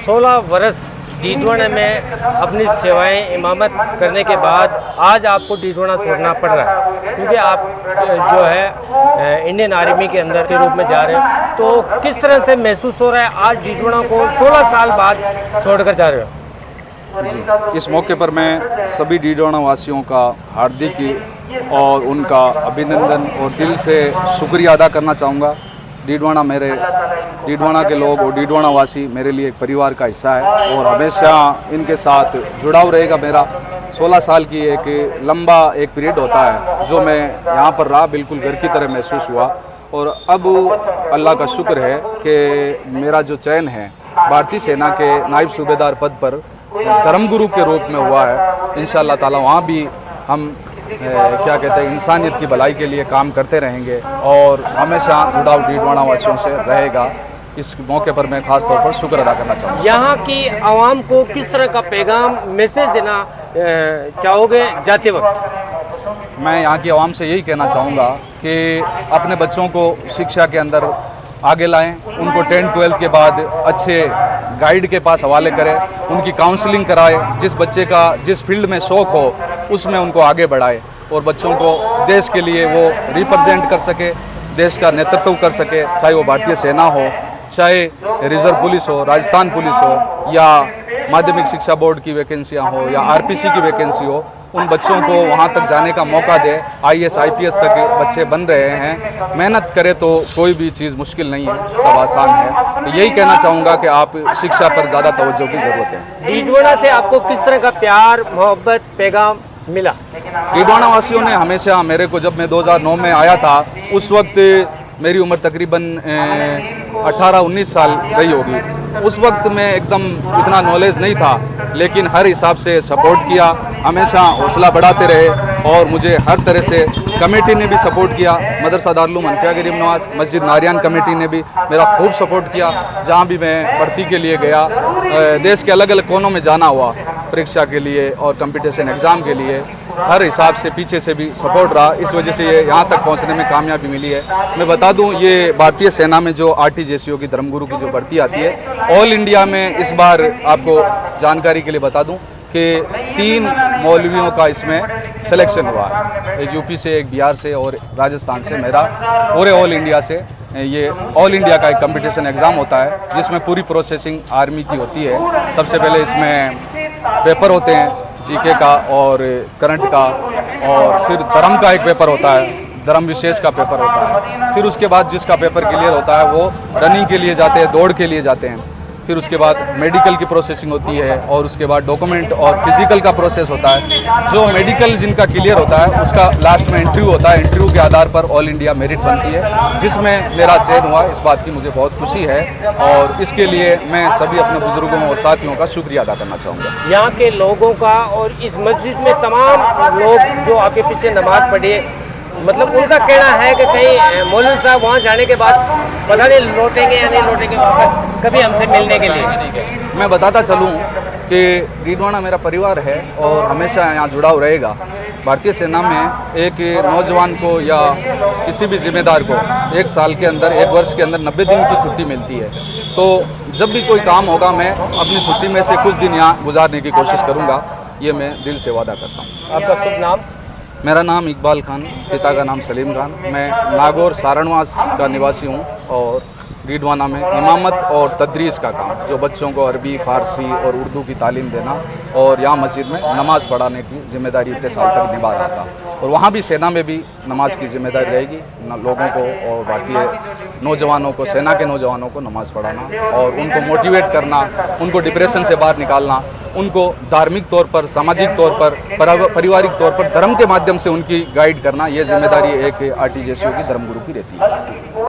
16 वर्ष डीडवाना में अपनी सेवाएं इमामत करने के बाद आज आपको डीडवाना छोड़ना पड़ रहा है, क्योंकि आप जो है इंडियन आर्मी के अंदर के रूप में जा रहे हो। तो किस तरह से महसूस हो रहा है आज डीडवाना को 16 साल बाद छोड़कर जा रहे हो? जी, इस मौके पर मैं सभी डीडवाना वासियों का हार्दिक और उनका अभिनंदन और दिल से शुक्रिया अदा करना चाहूँगा। डीडवाना के लोग और डीडवाना वासी मेरे लिए एक परिवार का हिस्सा है और हमेशा इनके साथ जुड़ाव रहेगा मेरा। 16 साल की एक लंबा एक पीरियड होता है जो मैं यहाँ पर रहा, बिल्कुल घर की तरह महसूस हुआ। और अब अल्लाह का शुक्र है कि मेरा जो चयन है भारतीय सेना के नायब सूबेदार पद पर धर्मगुरु के रूप में हुआ है। इंशाअल्लाह ताला वहाँ भी हम क्या कहते हैं इंसानियत की भलाई के लिए काम करते रहेंगे और हमेशा जुड़ाव डीडवाना वासियों से रहेगा। इस मौके पर मैं खास तौर पर शुक्र अदा करना चाहूँगा। यहाँ की आवाम को किस तरह का पैगाम मैसेज देना चाहोगे जाते वक्त? मैं यहाँ की आवाम से यही कहना चाहूँगा कि अपने बच्चों को शिक्षा के अंदर आगे लाएं, उनको 10-12 के बाद अच्छे गाइड के पास हवाले करें, उनकी काउंसलिंग कराएं, जिस बच्चे का जिस फील्ड में शौक़ हो उसमें उनको आगे बढ़ाएं और बच्चों को देश के लिए वो रिप्रेजेंट कर सके, देश का नेतृत्व कर सके, चाहे वो भारतीय सेना हो, चाहे रिजर्व पुलिस हो, राजस्थान पुलिस हो या माध्यमिक शिक्षा बोर्ड की वैकेंसियाँ हो या आरपीसी की वैकेंसी हो। उन बच्चों को वहाँ तक जाने का मौका दे। आईएएस आईपीएस तक बच्चे बन रहे हैं। मेहनत करें तो कोई भी चीज़ मुश्किल नहीं है, सब आसान है। तो यही कहना चाहूँगा कि आप शिक्षा पर ज़्यादा तवज्जो की ज़रूरत है। डीडवाना से आपको किस तरह का प्यार मोहब्बत पैगाम मिला? डीडवाना वासियों ने हमेशा मेरे को, जब मैं 2009 में आया था उस वक्त मेरी उम्र तकरीबन 18-19 साल रही होगी। उस वक्त में एकदम इतना नॉलेज नहीं था, लेकिन हर हिसाब से सपोर्ट किया, हमेशा हौसला बढ़ाते रहे और मुझे हर तरह से कमेटी ने भी सपोर्ट किया। मदरसा दारुल उलूम अनफिया गरीब नवाज, मस्जिद नारियान कमेटी ने भी मेरा खूब सपोर्ट किया। जहाँ भी मैं भर्ती के लिए गया, देश के अलग अलग कोनों में जाना हुआ परीक्षा के लिए और कंपटीशन एग्ज़ाम के लिए, हर हिसाब से पीछे से भी सपोर्ट रहा। इस वजह से ये यहाँ तक पहुँचने में कामयाबी मिली है। मैं बता दूँ, ये भारतीय सेना में जो RTJCO की धर्मगुरु की जो भर्ती आती है ऑल इंडिया में, इस बार आपको जानकारी के लिए बता दूँ कि 3 मौलवियों का इसमें सिलेक्शन हुआ है, एक यूपी से, एक बिहार से और राजस्थान से। मेरा पूरे ऑल इंडिया से, ये ऑल इंडिया का एक कंपटीशन एग्ज़ाम होता है जिसमें पूरी प्रोसेसिंग आर्मी की होती है। सबसे पहले इसमें पेपर होते हैं जीके का और करंट का, और फिर धर्म का एक पेपर होता है, धर्म विशेष का पेपर होता है। फिर उसके बाद जिसका पेपर क्लियर होता है वो रनिंग के लिए जाते हैं, दौड़ के लिए जाते हैं। फिर उसके बाद मेडिकल की प्रोसेसिंग होती है और उसके बाद डॉक्यूमेंट और फिजिकल का प्रोसेस होता है। जो मेडिकल जिनका क्लियर होता है उसका लास्ट में इंटरव्यू होता है। इंटरव्यू के आधार पर ऑल इंडिया मेरिट बनती है, जिसमें मेरा चयन हुआ। इस बात की मुझे बहुत खुशी है और इसके लिए मैं सभी अपने बुजुर्गों और साथियों का शुक्रिया अदा करना चाहूँगा। यहाँ के लोगों का और इस मस्जिद में तमाम लोग जो आपके पीछे नमाज पढ़े, मतलब उनका कहना है कि कहीं मौलवी साहब वहाँ जाने के बाद पता नहीं लौटेंगे या नहीं लौटेंगे वापस कभी हमसे मिलने के लिए। मैं बताता चलूँ कि डीडवाना मेरा परिवार है और हमेशा यहाँ जुड़ाव रहेगा। भारतीय सेना में एक नौजवान को या किसी भी जिम्मेदार को 1 साल के अंदर, 1 वर्ष के अंदर 90 दिन की छुट्टी मिलती है। तो जब भी कोई काम होगा मैं अपनी छुट्टी में से कुछ दिन यहाँ गुजारने की कोशिश करूँगा, ये मैं दिल से वादा करता हूँ। आपका शुभ नाम? मेरा नाम इकबाल खान, पिता का नाम सलीम खान। मैं नागौर सारणवास का निवासी हूँ और डीडवाना में इमामत और तदरीस का काम, जो बच्चों को अरबी, फ़ारसी और उर्दू की तालीम देना और यहाँ मस्जिद में नमाज़ पढ़ाने की ज़िम्मेदारी इतने साल तक निभा रहा था। और वहाँ भी सेना में भी नमाज की ज़िम्मेदारी रहेगी, लोगों को और भारतीय नौजवानों को, सेना के नौजवानों को नमाज़ पढ़ाना और उनको मोटिवेट करना, उनको डिप्रेशन से बाहर निकालना, उनको धार्मिक तौर पर, सामाजिक तौर पर, पारिवारिक तौर पर धर्म के माध्यम से उनकी गाइड करना। ये जिम्मेदारी एक RTJCO की धर्मगुरु की रहती है।